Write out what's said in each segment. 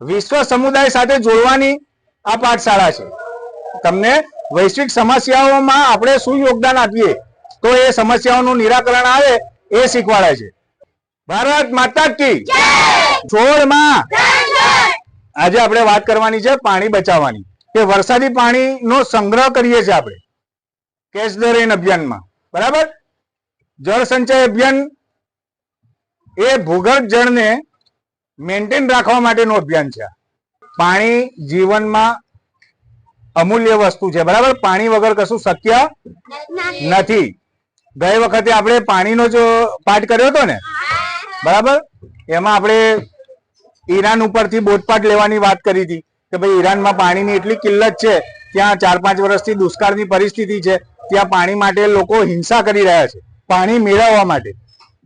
વિશ્વ સમુદાય સાથે જોડવાની આ પાઠશાળા છે। તમને વૈશ્વિક સમસ્યાઓમાં આપણે શું યોગદાન આપીએ તો એ સમસ્યાઓનું નિરાકરણ આવે એ શીખવાડે છે। ભારત માતા કી જય। છોડમાં આજે આપણે વાત કરવાની છે પાણી બચાવવાની, કે વરસાદી પાણીનો સંગ્રહ કરીએ છીએ આપણે કેચ ધ રેન અભિયાનમાં, બરાબર। જળ સંચય અભિયાન એ ભૂગર્ભ જળને મેન્ટેન રાખવા માટેનું અભિયાન છે। પાણી જીવનમાં અમૂલ્ય વસ્તુ છે, બરાબર। પાણી વગર કશું શક્ય નથી। ગઈ વખતે આપણે પાણીનો જો પાઠ કર્યો હતો ને, બરાબર, એમાં આપણે ઈરાન ઉપરથી બોધપાઠ લેવાની વાત કરી હતી કે ભાઈ ઈરાનમાં પાણીની એટલી કિલ્લત છે, ત્યાં 4-5 વર્ષથી દુષ્કાળની પરિસ્થિતિ છે, ત્યાં પાણી માટે લોકો હિંસા કરી રહ્યા છે પાણી મેળવવા માટે,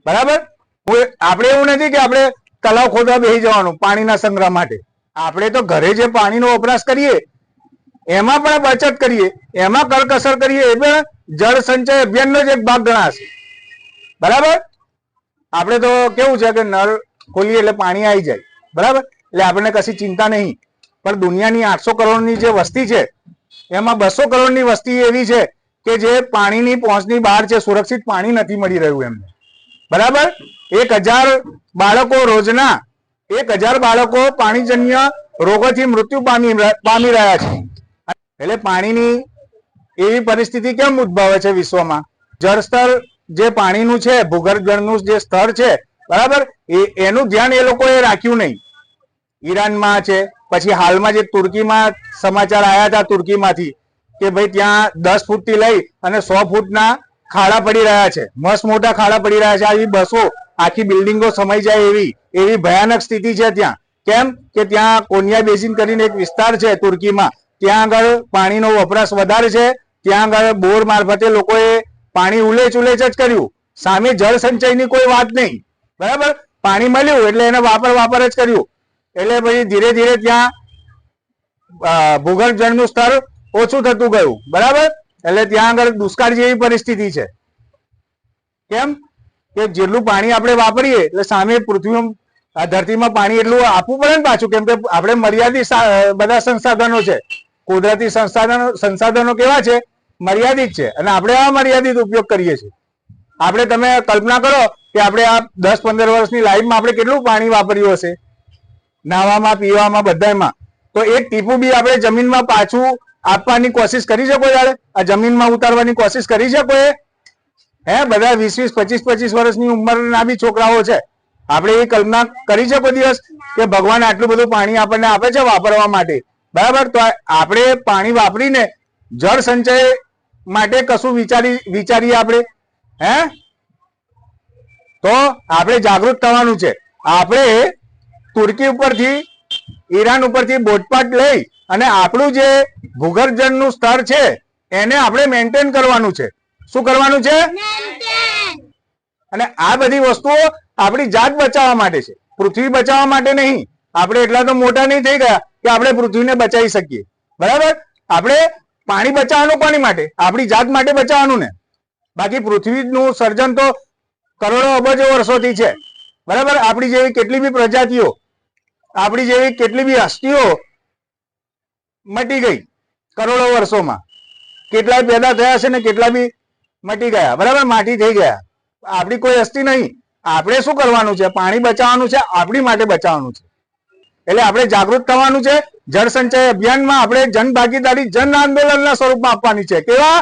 બરાબર। આપણે એવું નથી કે આપણે તળાવ ખોદવા બેસી જવાનું પાણીના સંગ્રહ માટે, આપણે તો ઘરે જે પાણીનો વપરાશ કરીએ એમાં પણ બચત કરીએ, એમાં કરકસર કરીએ, એ પણ જળ સંચય અભિયાનનો જ એક ભાગ ગણાશે, બરાબર। આપણે તો કેવું છે કે નળ ખોલીએ એટલે પાણી આવી જાય, બરાબર, એટલે આપણને કશી ચિંતા નહીં। પણ દુનિયાની 800 કરોડની જે વસ્તી છે એમાં 200 કરોડની વસ્તી એવી છે કે જે પાણીની પહોંચની બહાર છે, સુરક્ષિત પાણી નથી મળી રહ્યું એમને, બરાબર। 1000 બાળકો રોજના 1000 બાળકો પાણીજન્ય રોગોથી મૃત્યુ પામી રહ્યા છે। એટલે પાણીની એવી પરિસ્થિતિ કેમ ઉદ્ભવે છે વિશ્વમાં? જળસ્તર જે પાણીનું છે, ભૂગર્ભ જળનું જે સ્તર છે, બરાબર, એનું ધ્યાન એ લોકોએ રાખ્યું નહીં। ઈરાનમાં છે, પછી હાલમાં જે તુર્કીમાં સમાચાર આવ્યા હતા તુર્કીમાંથી કે ભાઈ ત્યાં 10 ફૂટથી લઈ અને 100 ફૂટના ખાડા પડી રહ્યા છે, મસ્ત મોટા ખાડા પડી રહ્યા છે। આવી બસો આખી બિલ્ડિંગો સમાઈ જાય એવી ભયાનક સ્થિતિ છે ત્યાં। કેમ કે ત્યાં કોન્યા બેસિન કરીને એક વિસ્તાર છે તુર્કીમાં, ત્યાં આગળ પાણીનો વપરાશ વધારે છે, ત્યાં આગળ બોર મારફતે લોકોએ પાણી ઉલેચ જ કર્યું, સામે જળ સંચયની કોઈ વાત નહીં, બરાબર। પાણી મળ્યું એટલે એને વાપર જ કર્યું, એટલે પછી ધીરે ધીરે ત્યાં ભૂગર્ભ જળનું સ્તર ઓછું થતું ગયું, બરાબર। એટલે ત્યાં આગળ દુષ્કાળ જેવી પરિસ્થિતિ છે। કેમ કે જેટલું પાણી આપણે વાપરીએ એટલે સામે પૃથ્વી ધરતીમાં પાણી એટલું આપવું પડે ને પાછું, કેમ કે આપણે મર્યાદિત બધા સંસાધનો છે, કુદરતી સંસાધનો કેવા છે? મર્યાદિત છે, અને આપણે આ મર્યાદિત ઉપયોગ કરીએ છીએ। આપણે તમે કલ્પના કરો કે આપણે આ 10-15 વર્ષની લાઈફમાં આપણે કેટલું પાણી વાપર્યું હશે, નાવામાં, પીવામાં, બધામાં। તો એક ટીપું બી આપણે જમીનમાં પાછું આપવાની કોશિશ કરી શકો? યાર આ જમીનમાં ઉતારવાની કોશિશ કરી શકો? હે બધા 20-20, 25-25 વર્ષની ઉંમરના બી છોકરાઓ છે, આપણે એ કલ્પના કરી શકો દિવસ કે ભગવાન આટલું બધું પાણી આપણને આપે છે વાપરવા માટે, બરાબર? તો આપણે પાણી વાપરીને જળ સંચય માટે કશું વિચારીએ આપણે? હે તો આપણે જાગૃત થવાનું છે। આપણે તુર્કી ઉપરથી, ઈરાન ઉપરથી બોધપાઠ લઈ અને આપણું જે ભૂગર્ભ જળનું સ્તર છે એને આપણે મેન્ટેન કરવાનું છે। શું કરવાનું છે? અને આ બધી વસ્તુઓ આપણી જાત બચાવવા માટે છે, પૃથ્વી બચાવવા માટે નહીં। આપણે એટલા તો મોટા નહીં થઈ ગયા કે આપણે પૃથ્વીને બચાવી શકીએ, બરાબર। આપણે પાણી બચાવવાનું કોની માટે? આપણી જાત માટે બચાવવાનું ને। બાકી પૃથ્વીનું સર્જન તો કરોડો અબજો વર્ષોથી છે, બરાબર। આપણી જેવી કેટલી બી પ્રજાતિઓ, આપણી જેવી કેટલી બી હસ્તીઓ મટી ગઈ કરોડો વર્ષોમાં, કેટલાય પેદા થયા છે ને કેટલા બી મટી ગયા, બરાબર, માટી થઈ ગયા। આપણી કોઈ હસ્તી નહીં। આપણે શું કરવાનું છે? પાણી બચાવવાનું છે, આપણી માટે બચાવવાનું છે। એટલે આપણે જાગૃત થવાનું છે। જળ સંચય અભિયાનમાં આપણે જન ભાગીદારી, જન આંદોલનના સ્વરૂપમાં આપવાની છે। કેવા?